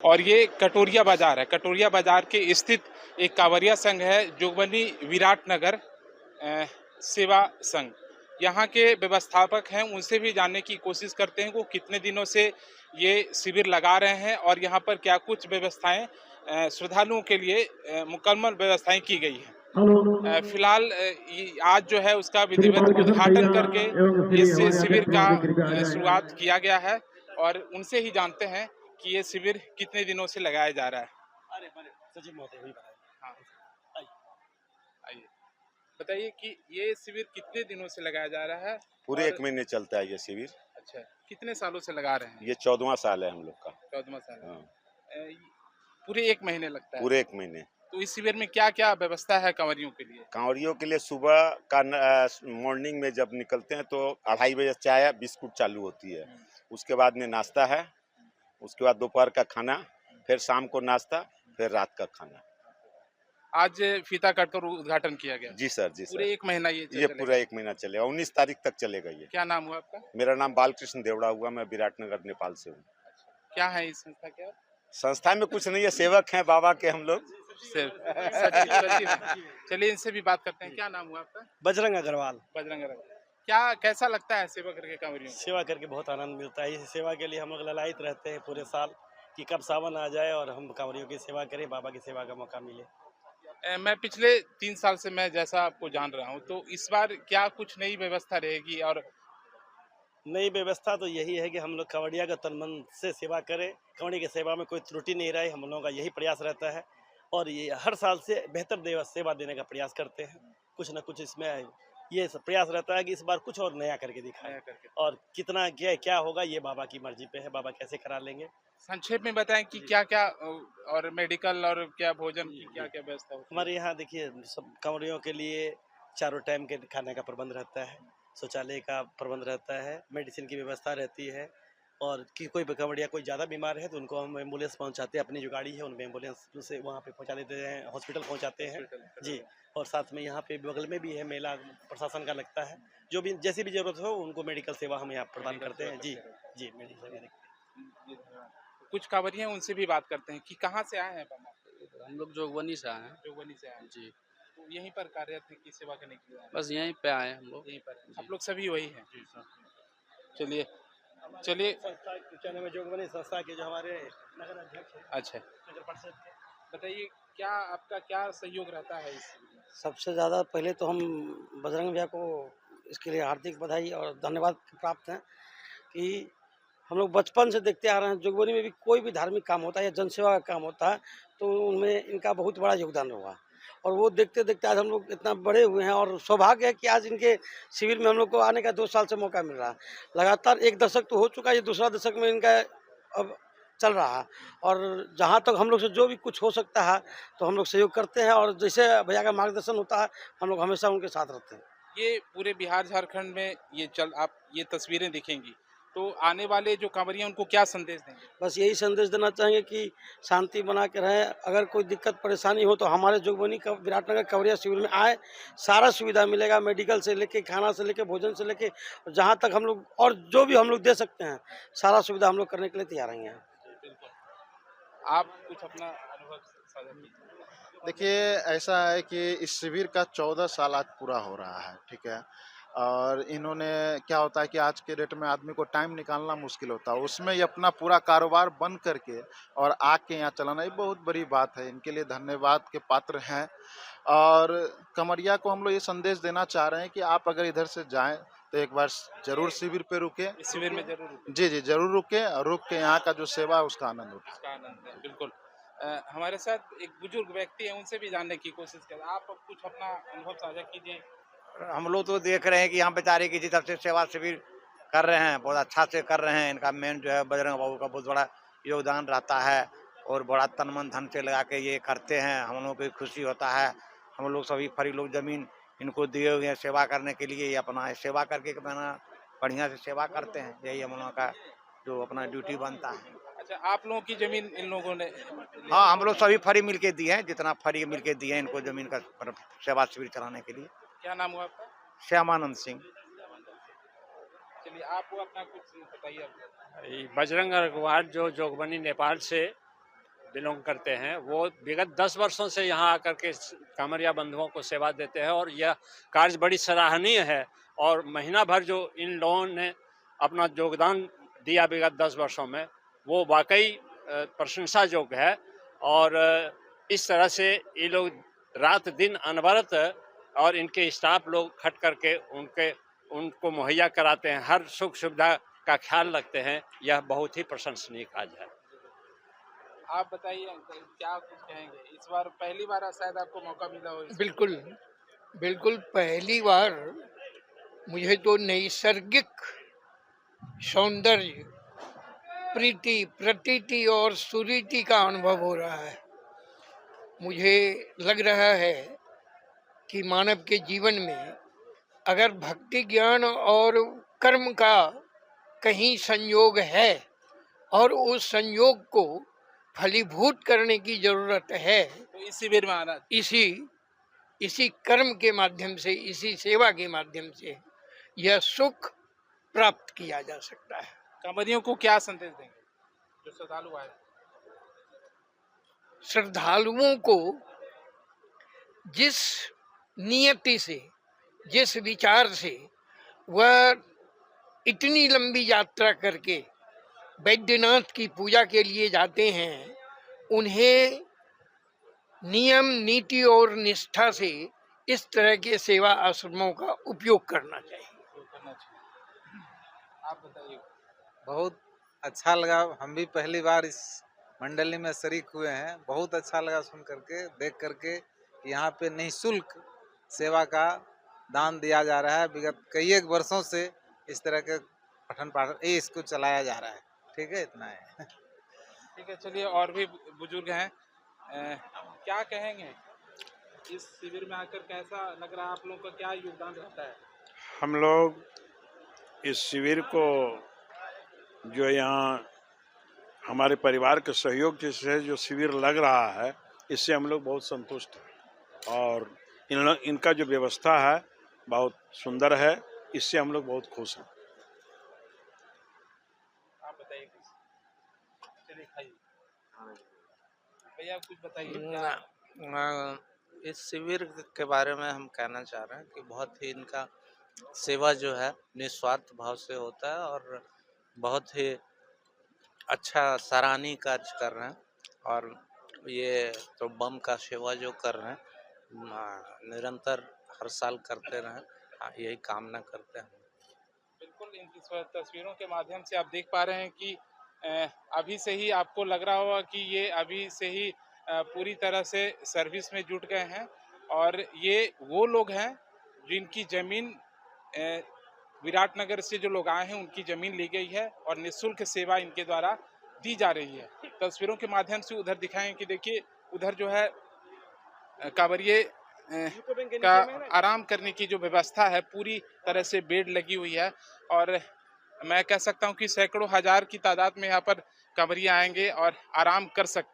और ये कटोरिया बाजार है। कटोरिया बाजार के स्थित एक कांवरिया संघ है, जोगबनी विराटनगर सेवा संघ। यहाँ के व्यवस्थापक हैं, उनसे भी जानने की कोशिश करते हैं वो कितने दिनों से ये शिविर लगा रहे हैं और यहाँ पर क्या कुछ व्यवस्थाएं श्रद्धालुओं के लिए मुकम्मल व्यवस्थाएं की गई हैं। फिलहाल आज जो है उसका विधिवत उद्घाटन करके इस शिविर का शुरुआत किया गया है और उनसे ही जानते हैं कि ये शिविर कितने दिनों से लगाया जा रहा है। सचिव महोदय, हाँ, आइए बताइए कि ये शिविर कितने दिनों से लगाया जा रहा है? पूरे 1 महीने चलता है ये शिविर। अच्छा, कितने सालों से लगा रहे हैं? ये 14वां साल है हम लोग का। 14वां साल। हाँ, पूरे 1 महीने लगता है? पूरे 1 महीने। तो इस शिविर में क्या क्या व्यवस्था है कांवरियों के लिए? कांवरियों के लिए सुबह का मॉर्निंग में जब निकलते हैं तो 2:30 बजे चाय बिस्कुट चालू होती है। उसके बाद में नाश्ता है, उसके बाद दोपहर का खाना, फिर शाम को नाश्ता, फिर रात का खाना। आज फीता काटकर उद्घाटन किया गया। जी सर, जी सर। पूरे 1 महीना ये पूरा 1 महीना चलेगा। 19 तारीख तक चलेगा ये। क्या नाम हुआ आपका? मेरा नाम बालकृष्ण देवड़ा हुआ, मैं विराटनगर नेपाल से हूँ। क्या है इस संस्था के? संस्था में कुछ नहीं है, सेवक हैं बाबा के हम लोग। चलिए इनसे भी बात करते हैं। क्या नाम हुआ आपका? बजरंग अग्रवाल। बजरंग अग्रवाल। क्या कैसा लगता है सेवा करके कांवरियों को? सेवा करके बहुत आनंद मिलता है। इस सेवा के लिए हम लोग ललायित रहते हैं पूरे साल कि कब सावन आ जाए और हम कांवरियों की सेवा करें, बाबा की सेवा का मौका मिले। मैं पिछले 3 साल से मैं जैसा आपको जान रहा हूँ, तो इस बार क्या कुछ नई व्यवस्था रहेगी? और नई व्यवस्था तो यही है कि हम लोग कांवड़िया का तन मन से सेवा करें, कांवड़ी की सेवा में कोई त्रुटि नहीं रहे, हम लोगों का यही प्रयास रहता है और ये हर साल से बेहतर सेवा देने का प्रयास करते हैं। कुछ न कुछ इसमें ये प्रयास रहता है कि इस बार कुछ और नया करके दिखाएं और कितना क्या होगा ये बाबा की मर्जी पे है, बाबा कैसे करा लेंगे। संक्षेप में बताएं कि क्या क्या और मेडिकल और क्या भोजन की क्या क्या व्यवस्था होती है? हमारे यहाँ देखिए सब कांवड़ियों के लिए चारों टाइम के खाने का प्रबंध रहता है, शौचालय का प्रबंध रहता है, मेडिसिन की व्यवस्था रहती है और कि कोई कांवड़िया कोई ज़्यादा बीमार है तो उनको हम एम्बुलेंस पहुँचाते हैं, अपनी जो गाड़ी है उनमें एम्बुलेंस से वहाँ पे पहुँचा देते हैं, हॉस्पिटल पहुँचाते हैं जी। और साथ में यहाँ पे बगल में भी है मेला प्रशासन का लगता है, जो भी जैसी भी जरूरत हो उनको मेडिकल सेवा हम यहाँ प्रदान करते हैं जी। जी मेडिकल कुछ कांवरिया हैं, उनसे भी बात करते हैं कि कहाँ से आए हैं बाबा? हम लोग जोगबनी से आए हैं। जोगबनी से आए हैं। जी, तो यहीं पर कार्यरत हैं कि सेवा करने के लिए आए हैं? बस यहीं पे आए हैं हम लोग। यहीं पर हैं। जी। आप लोग सभी वही हैं? चलिए चलिए। संस्था में जोगबनी संस्था के जो हमारे नगर अध्यक्ष हैं, अच्छा, नगर परिषद के, बताइए क्या आपका क्या सहयोग रहता है इस? सबसे ज़्यादा पहले तो हम बजरंग भैया को इसके लिए हार्दिक बधाई और धन्यवाद प्राप्त हैं कि हम लोग बचपन से देखते आ रहे हैं जोगबनी में भी कोई भी धार्मिक काम होता है या जनसेवा का काम होता है तो उनमें इनका बहुत बड़ा योगदान होगा और वो देखते देखते आज हम लोग इतना बड़े हुए हैं और सौभाग्य है कि आज इनके शिविर में हम लोग को आने का 2 साल से मौका मिल रहा है। लगातार 1 दशक तो हो चुका है, ये दूसरा दशक में इनका अब चल रहा है और जहाँ तक हम लोग से जो भी कुछ हो सकता है तो हम लोग सहयोग करते हैं और जैसे भैया का मार्गदर्शन होता है हम लोग हमेशा उनके साथ रहते हैं। ये पूरे बिहार झारखंड में आप ये तस्वीरें दिखेंगी तो आने वाले जो कांवरिया उनको क्या संदेश देंगे? बस यही संदेश देना चाहेंगे कि शांति बना के रहें, अगर कोई दिक्कत परेशानी हो तो हमारे जोगबनी का विराटनगर कांवरिया शिविर में आए, सारा सुविधा मिलेगा, मेडिकल से लेके खाना से लेके भोजन से लेके जहाँ तक हम लोग और जो भी हम लोग दे सकते हैं सारा सुविधा हम लोग करने के लिए तैयार हैं। आप कुछ अपना अनुभव साझा कीजिए। देखिए ऐसा है कि इस शिविर का 14 साल आज पूरा हो रहा है, ठीक है। और इन्होंने क्या होता है कि आज के डेट में आदमी को टाइम निकालना मुश्किल होता है, उसमें ये अपना पूरा कारोबार बंद करके और आके यहाँ चलाना ये बहुत बड़ी बात है, इनके लिए धन्यवाद के पात्र हैं। और कमरिया को हम लोग ये संदेश देना चाह रहे हैं कि आप अगर इधर से जाएं तो एक बार जरूर शिविर पे रुके, शिविर में जरूर जी जी जरूर रुके और रुक के यहाँ का जो सेवा है उसका आनंद उठाएं। उसका आनंद है। बिल्कुल। हमारे साथ एक बुजुर्ग व्यक्ति है, उनसे भी जानने की कोशिश करें। आप कुछ अपना अनुभव साझा कीजिए। हम लोग तो देख रहे हैं कि यहाँ बेचारे की जिस तरफ से सेवा शिविर कर रहे हैं बहुत अच्छा से कर रहे हैं। इनका मेन जो है बजरंग बाबू का बहुत बड़ा योगदान रहता है और बड़ा तन मन धन से लगा के ये करते हैं। हम लोगों को खुशी होता है। हम लोग सभी फरी लोग जमीन इनको दिए हुए हैं सेवा करने के लिए, ये अपना सेवा करके अपना बढ़िया से सेवा करते हैं। यही हम लोगों का जो अपना ड्यूटी बनता है। अच्छा, आप लोगों की जमीन इन लोगों ने? हाँ, हम लोग सभी फरी मिल के दिए हैं, जितना फरी मिल के दिए हैं इनको जमीन का सेवा शिविर चलाने के लिए। क्या नाम हुआ आपका? श्यामानंद सिंह। चलिए आप वो अपना कुछ बताइए। बजरंग अग्रवाल जो जोगबनी नेपाल से बिलोंग करते हैं, वो विगत 10 वर्षों से यहाँ आकर के कांवरिया बंधुओं को सेवा देते हैं और यह कार्य बड़ी सराहनीय है। और महीना भर जो इन लोगों ने अपना योगदान दिया विगत 10 वर्षों में, वो वाकई प्रशंसा योग्य है। और इस तरह से ये लोग रात दिन अनवरत और इनके स्टाफ लोग खट करके उनको मुहैया कराते हैं, हर सुख सुविधा का ख्याल रखते हैं। यह बहुत ही प्रशंसनीय कार्य है। आप बताइए अंकल, क्या कुछ कहेंगे? इस बार पहली बार शायद आपको मौका मिला हो। बिल्कुल बिल्कुल पहली बार मुझे तो नैसर्गिक सौंदर्य, प्रीति, प्रतीति और सुरीति का अनुभव हो रहा है। मुझे लग रहा है कि मानव के जीवन में अगर भक्ति, ज्ञान और कर्म का कहीं संयोग है और उस संयोग को फलीभूत करने की जरूरत है, तो इस शिविर में आना, इसी कर्म के माध्यम से, इसी सेवा के माध्यम से यह सुख प्राप्त किया जा सकता है। कांवरियों को क्या संदेश देंगे जो श्रद्धालु आए? श्रद्धालुओं को जिस नियति से, जिस विचार से वह इतनी लंबी यात्रा करके वैद्यनाथ की पूजा के लिए जाते हैं, उन्हें नियम, नीति और निष्ठा से इस तरह के सेवा आश्रमों का उपयोग करना चाहिए। आप बताइए। बहुत अच्छा लगा, हम भी पहली बार इस मंडली में शरीक हुए हैं। बहुत अच्छा लगा सुन करके, देख करके कि यहाँ पे निःशुल्क सेवा का दान दिया जा रहा है। विगत कई एक वर्षों से इस तरह के पठन पाठन इसको चलाया जा रहा है। ठीक है, इतना है। ठीक है, चलिए, और भी बुजुर्ग हैं, क्या कहेंगे? इस शिविर में आकर कैसा लग रहा है? आप लोगों का क्या योगदान रहता है? हम लोग इस शिविर को, जो यहाँ हमारे परिवार के सहयोग से जो शिविर लग रहा है, इससे हम लोग बहुत संतुष्ट हैं। और इनका जो व्यवस्था है बहुत सुंदर है, इससे हम लोग बहुत खुश हैं। आप बताइए कुछ। चलिए, खाइए। भैया कुछ बताइए। इस शिविर के बारे में हम कहना चाह रहे हैं कि बहुत ही इनका सेवा जो है निस्वार्थ भाव से होता है और बहुत ही अच्छा सराहनीय कार्य कर रहे हैं। और ये तो बम का सेवा जो कर रहे हैं, निरंतर हर साल करते रहें, यही कामना करते हैं। बिल्कुल, इनकी तस्वीरों के माध्यम से आप देख पा रहे हैं कि अभी से ही आपको लग रहा होगा कि ये अभी से ही पूरी तरह से सर्विस में जुट गए हैं। और ये वो लोग हैं जिनकी ज़मीन विराटनगर से जो लोग आए हैं उनकी ज़मीन ली गई है और निःशुल्क सेवा इनके द्वारा दी जा रही है। तस्वीरों के माध्यम से उधर दिखाएं कि देखिए, उधर जो है कांवरिये का आराम करने की जो व्यवस्था है, पूरी तरह से बेड लगी हुई है। और मैं कह सकता हूं कि सैकड़ों हजार की तादाद में यहाँ पर कांवरिये आएंगे और आराम कर सकते हैं।